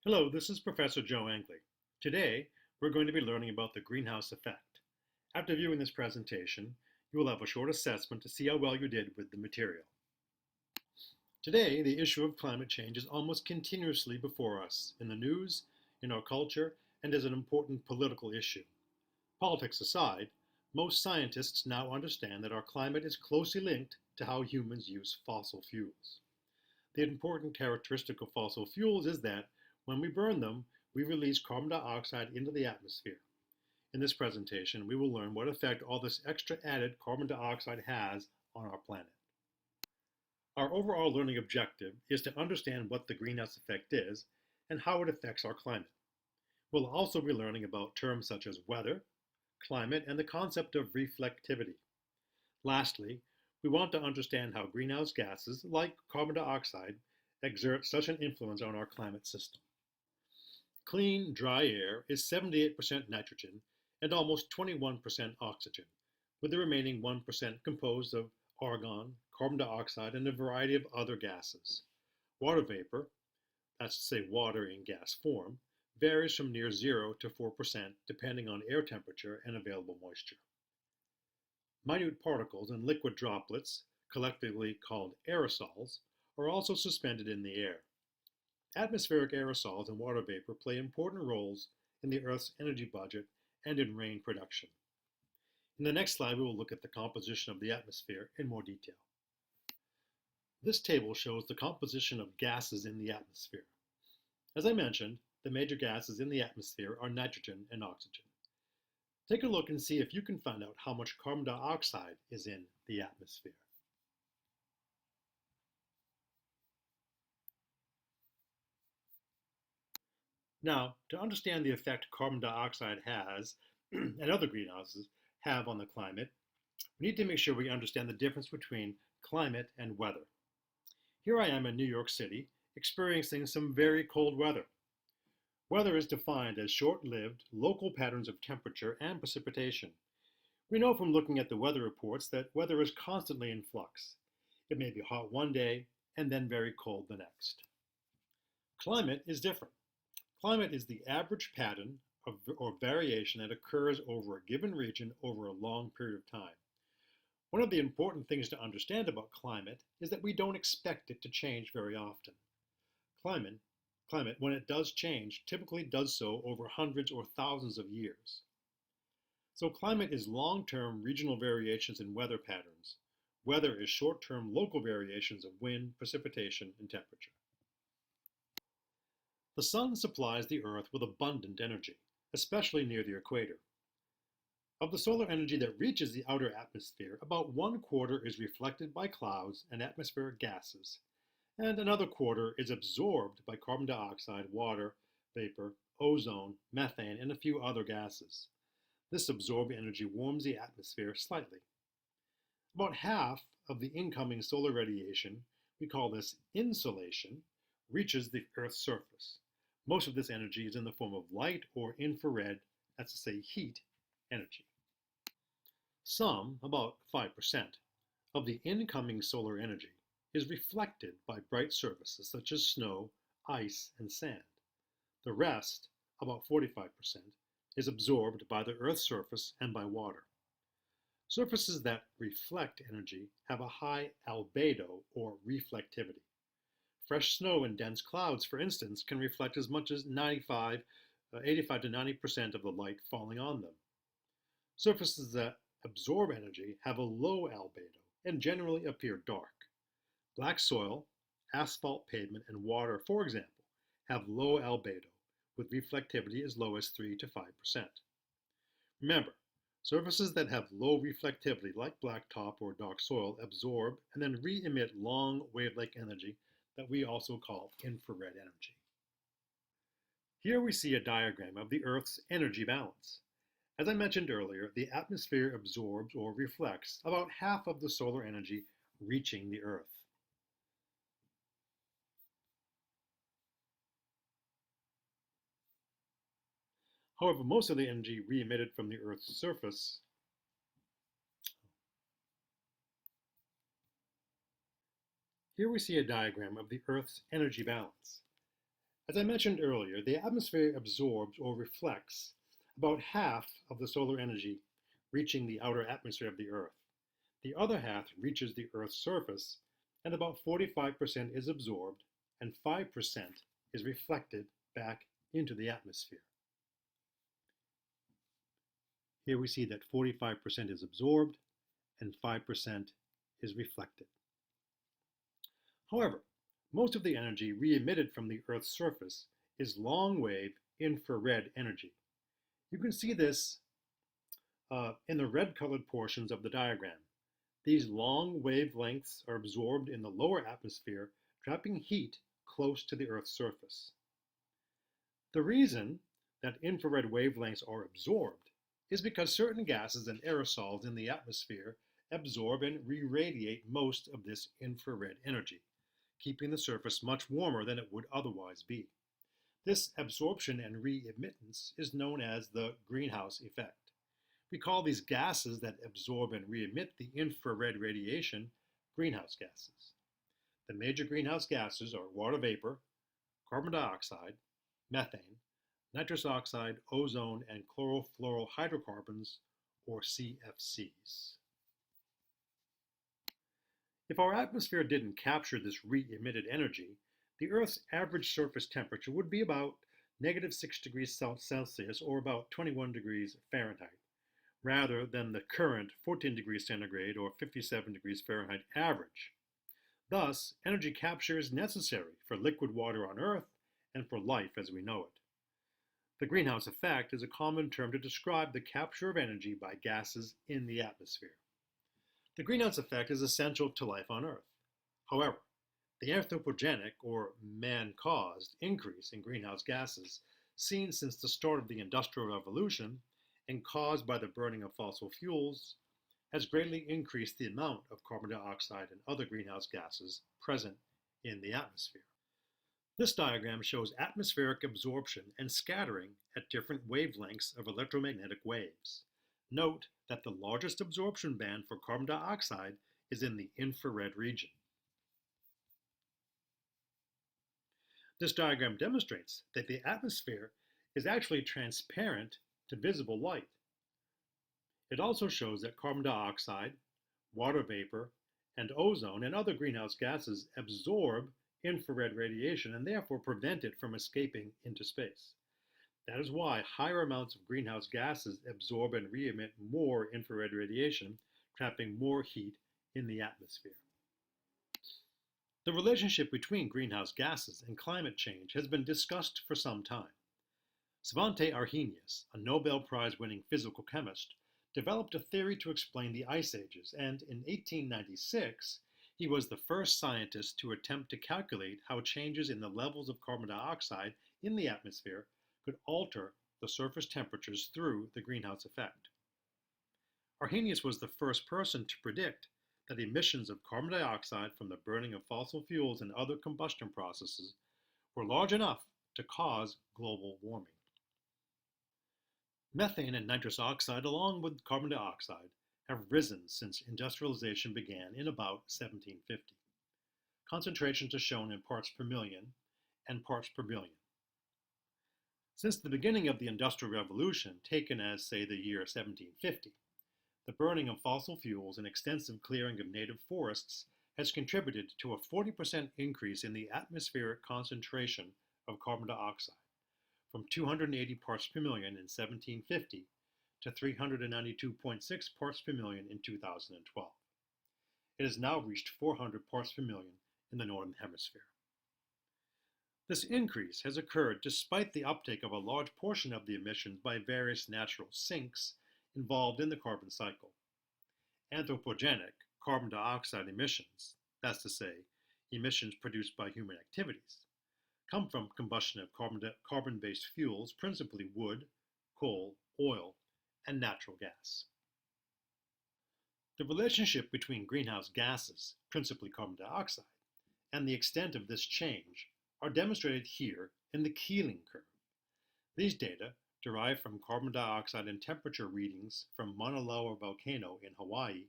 Hello, this is Professor Joe Angley. Today, we're going to be learning about the greenhouse effect. After viewing this presentation, you will have a short assessment to see how well you did with the material. Today, the issue of climate change is almost continuously before us, in the news, in our culture, and as an important political issue. Politics aside, most scientists now understand that our climate is closely linked to how humans use fossil fuels. The important characteristic of fossil fuels is that when we burn them, we release carbon dioxide into the atmosphere. In this presentation, we will learn what effect all this extra added carbon dioxide has on our planet. Our overall learning objective is to understand what the greenhouse effect is and how it affects our climate. We'll also be learning about terms such as weather, climate, and the concept of reflectivity. Lastly, we want to understand how greenhouse gases, like carbon dioxide, exert such an influence on our climate system. Clean, dry air is 78% nitrogen and almost 21% oxygen, with the remaining 1% composed of argon, carbon dioxide, and a variety of other gases. Water vapor, that's to say water in gas form, varies from near 0 to 4% depending on air temperature and available moisture. Minute particles and liquid droplets, collectively called aerosols, are also suspended in the air. Atmospheric aerosols and water vapor play important roles in the Earth's energy budget and in rain production. In the next slide, we will look at the composition of the atmosphere in more detail. This table shows the composition of gases in the atmosphere. As I mentioned, the major gases in the atmosphere are nitrogen and oxygen. Take a look and see if you can find out how much carbon dioxide is in the atmosphere. Now, to understand the effect carbon dioxide has and other greenhouses have on the climate, we need to make sure we understand the difference between climate and weather. Here I am in New York City, experiencing some very cold weather. Weather is defined as short-lived, local patterns of temperature and precipitation. We know from looking at the weather reports that weather is constantly in flux. It may be hot one day and then very cold the next. Climate is different. Climate is the average pattern or variation that occurs over a given region over a long period of time. One of the important things to understand about climate is that we don't expect it to change very often. Climate, when it does change, typically does so over hundreds or thousands of years. So climate is long-term regional variations in weather patterns. Weather is short-term local variations of wind, precipitation, and temperature. The sun supplies the Earth with abundant energy, especially near the equator. Of the solar energy that reaches the outer atmosphere, about 1/4 is reflected by clouds and atmospheric gases, and another quarter is absorbed by carbon dioxide, water, vapor, ozone, methane, and a few other gases. This absorbed energy warms the atmosphere slightly. About half of the incoming solar radiation, we call this insolation, reaches the Earth's surface. Most of this energy is in the form of light or infrared, that's to say heat, energy. Some, about 5%, of the incoming solar energy is reflected by bright surfaces such as snow, ice, and sand. The rest, about 45%, is absorbed by the Earth's surface and by water. Surfaces that reflect energy have a high albedo or reflectivity. Fresh snow and dense clouds, for instance, can reflect as much as 85 to 90% of the light falling on them. Surfaces that absorb energy have a low albedo and generally appear dark. Black soil, asphalt pavement, and water, for example, have low albedo, with reflectivity as low as 3 to 5%. Remember, surfaces that have low reflectivity, like blacktop or dark soil, absorb and then re-emit long wavelength energy that we also call infrared energy. Here we see a diagram of the Earth's energy balance. As I mentioned earlier, the atmosphere absorbs or reflects about half of the solar energy reaching the Earth. However, most of the energy re-emitted from the Earth's surface Here we see a diagram of the Earth's energy balance. As I mentioned earlier, the atmosphere absorbs or reflects about half of the solar energy reaching the outer atmosphere of the Earth. The other half reaches the Earth's surface, and about 45% is absorbed and 5% is reflected back into the atmosphere. Here we see that 45% is absorbed and 5% is reflected. However, most of the energy re-emitted from the Earth's surface is long-wave infrared energy. You can see this in the red-colored portions of the diagram. These long wavelengths are absorbed in the lower atmosphere, trapping heat close to the Earth's surface. The reason that infrared wavelengths are absorbed is because certain gases and aerosols in the atmosphere absorb and re-radiate most of this infrared energy, keeping the surface much warmer than it would otherwise be. This absorption and re-emittance is known as the greenhouse effect. We call these gases that absorb and re-emit the infrared radiation greenhouse gases. The major greenhouse gases are water vapor, carbon dioxide, methane, nitrous oxide, ozone, and chlorofluorohydrocarbons, or CFCs. If our atmosphere didn't capture this re-emitted energy, the Earth's average surface temperature would be about -6 degrees Celsius or about 21 degrees Fahrenheit, rather than the current 14 degrees centigrade or 57 degrees Fahrenheit average. Thus, energy capture is necessary for liquid water on Earth and for life as we know it. The greenhouse effect is a common term to describe the capture of energy by gases in the atmosphere. The greenhouse effect is essential to life on Earth. However, the anthropogenic, or man-caused, increase in greenhouse gases seen since the start of the Industrial Revolution and caused by the burning of fossil fuels has greatly increased the amount of carbon dioxide and other greenhouse gases present in the atmosphere. This diagram shows atmospheric absorption and scattering at different wavelengths of electromagnetic waves. Note that the largest absorption band for carbon dioxide is in the infrared region. This diagram demonstrates that the atmosphere is actually transparent to visible light. It also shows that carbon dioxide, water vapor, and ozone and other greenhouse gases absorb infrared radiation and therefore prevent it from escaping into space. That is why higher amounts of greenhouse gases absorb and re-emit more infrared radiation, trapping more heat in the atmosphere. The relationship between greenhouse gases and climate change has been discussed for some time. Svante Arrhenius, a Nobel Prize-winning physical chemist, developed a theory to explain the ice ages, and in 1896, he was the first scientist to attempt to calculate how changes in the levels of carbon dioxide in the atmosphere could alter the surface temperatures through the greenhouse effect. Arrhenius was the first person to predict that emissions of carbon dioxide from the burning of fossil fuels and other combustion processes were large enough to cause global warming. Methane and nitrous oxide, along with carbon dioxide, have risen since industrialization began in about 1750. Concentrations are shown in parts per million and parts per billion. Since the beginning of the Industrial Revolution, taken as, say, the year 1750, the burning of fossil fuels and extensive clearing of native forests has contributed to a 40% increase in the atmospheric concentration of carbon dioxide, from 280 parts per million in 1750 to 392.6 parts per million in 2012. It has now reached 400 parts per million in the Northern Hemisphere. This increase has occurred despite the uptake of a large portion of the emissions by various natural sinks involved in the carbon cycle. Anthropogenic carbon dioxide emissions, that's to say, emissions produced by human activities, come from combustion of carbon-based fuels, principally wood, coal, oil, and natural gas. The relationship between greenhouse gases, principally carbon dioxide, and the extent of this change are demonstrated here in the Keeling curve. These data, derived from carbon dioxide and temperature readings from Mauna Loa volcano in Hawaii,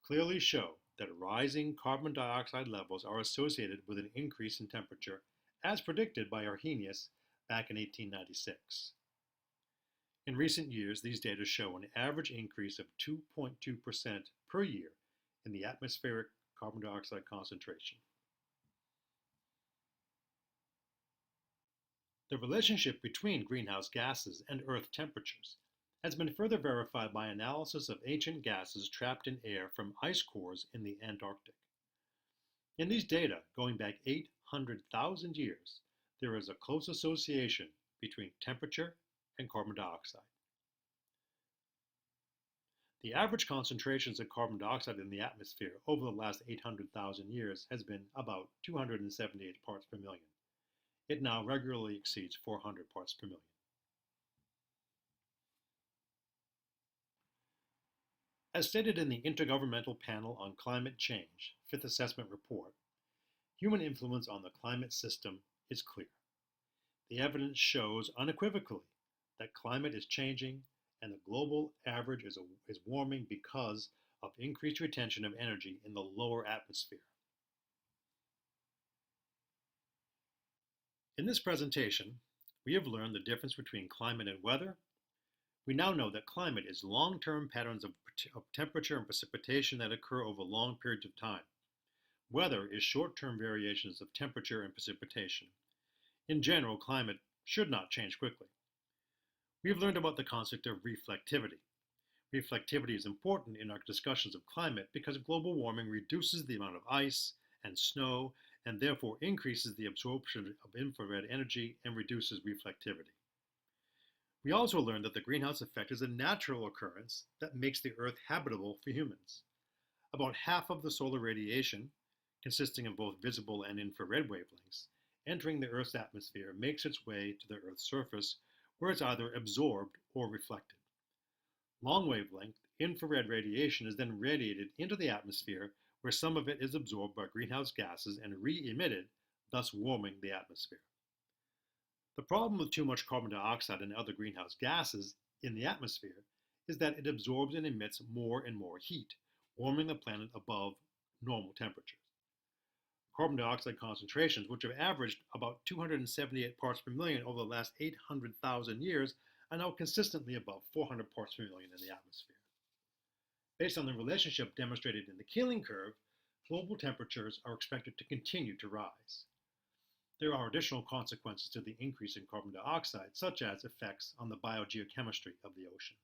clearly show that rising carbon dioxide levels are associated with an increase in temperature as predicted by Arrhenius back in 1896. In recent years, these data show an average increase of 2.2% per year in the atmospheric carbon dioxide concentration. The relationship between greenhouse gases and Earth temperatures has been further verified by analysis of ancient gases trapped in air from ice cores in the Antarctic. In these data, going back 800,000 years, there is a close association between temperature and carbon dioxide. The average concentrations of carbon dioxide in the atmosphere over the last 800,000 years has been about 278 parts per million. It now regularly exceeds 400 parts per million. As stated in the Intergovernmental Panel on Climate Change, Fifth Assessment Report, human influence on the climate system is clear. The evidence shows unequivocally that climate is changing and the global average is warming because of increased retention of energy in the lower atmosphere. In this presentation, we have learned the difference between climate and weather. We now know that climate is long-term patterns of temperature and precipitation that occur over long periods of time. Weather is short-term variations of temperature and precipitation. In general, climate should not change quickly. We have learned about the concept of reflectivity. Reflectivity is important in our discussions of climate because global warming reduces the amount of ice and snow and therefore increases the absorption of infrared energy and reduces reflectivity. We also learned that the greenhouse effect is a natural occurrence that makes the Earth habitable for humans. About half of the solar radiation, consisting of both visible and infrared wavelengths, entering the Earth's atmosphere makes its way to the Earth's surface where it's either absorbed or reflected. Long wavelength infrared radiation is then radiated into the atmosphere where some of it is absorbed by greenhouse gases and re-emitted, thus warming the atmosphere. The problem with too much carbon dioxide and other greenhouse gases in the atmosphere is that it absorbs and emits more and more heat, warming the planet above normal temperatures. Carbon dioxide concentrations, which have averaged about 278 parts per million over the last 800,000 years, are now consistently above 400 parts per million in the atmosphere. Based on the relationship demonstrated in the Keeling curve, global temperatures are expected to continue to rise. There are additional consequences to the increase in carbon dioxide, such as effects on the biogeochemistry of the ocean.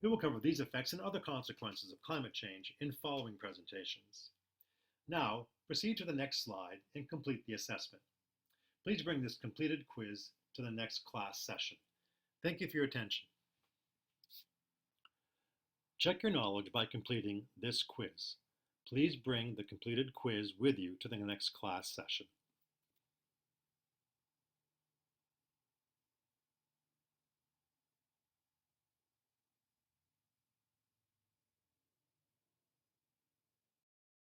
We will cover these effects and other consequences of climate change in following presentations. Now, proceed to the next slide and complete the assessment. Please bring this completed quiz to the next class session. Thank you for your attention. Check your knowledge by completing this quiz. Please bring the completed quiz with you to the next class session.